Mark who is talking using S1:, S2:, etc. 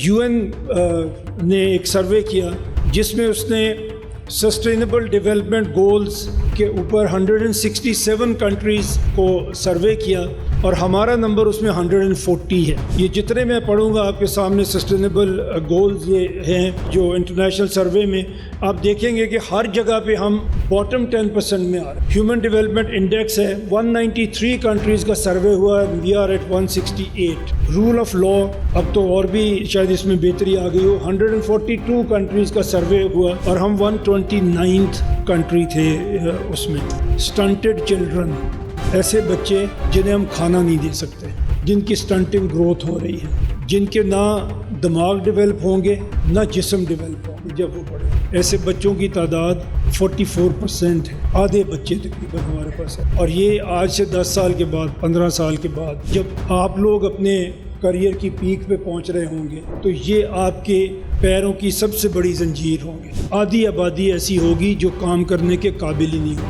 S1: UN نے ایک survey کیا جس میں اس نے سسٹینیبل ڈیولپمنٹ گولز کے اوپر 167 کنٹریز کو سروے کیا اور ہمارا نمبر اس میں 140 ہے. یہ جتنے میں پڑھوں گا آپ کے سامنے سسٹینیبل گولز یہ ہیں جو انٹرنیشنل سروے میں آپ دیکھیں گے کہ ہر جگہ پہ ہم باٹم 10% میں آ رہے ہیں. ہیومن ڈیولپمنٹ انڈیکس ہے 193 کنٹریز کا سروے ہوا ہے, we are at 168. Rule of law اب تو اور بھی شاید اس میں بہتری آ گئی ہو, 142 کنٹریز کا سروے ہوا اور ہم 129th کنٹری تھے اس میں. سٹنٹڈ چلڈرن, ایسے بچے جنہیں ہم کھانا نہیں دے سکتے, جن کی سٹنٹنگ گروتھ ہو رہی ہے, جن کے نہ دماغ ڈیولپ ہوں گے نہ جسم ڈیولپ ہوں گے جب وہ بڑے. ایسے بچوں کی تعداد 44% ہے, آدھے بچے تقریباً ہمارے پاس ہے. اور یہ آج سے 10 سال کے بعد 15 سال کے بعد جب آپ لوگ اپنے کریئر کی پیک پہ پہنچ رہے ہوں گے تو یہ آپ کے پیروں کی سب سے بڑی زنجیر ہوں گے. آدھی آبادی ایسی ہوگی جو کام کرنے کے قابل ہی نہیں ہوگی.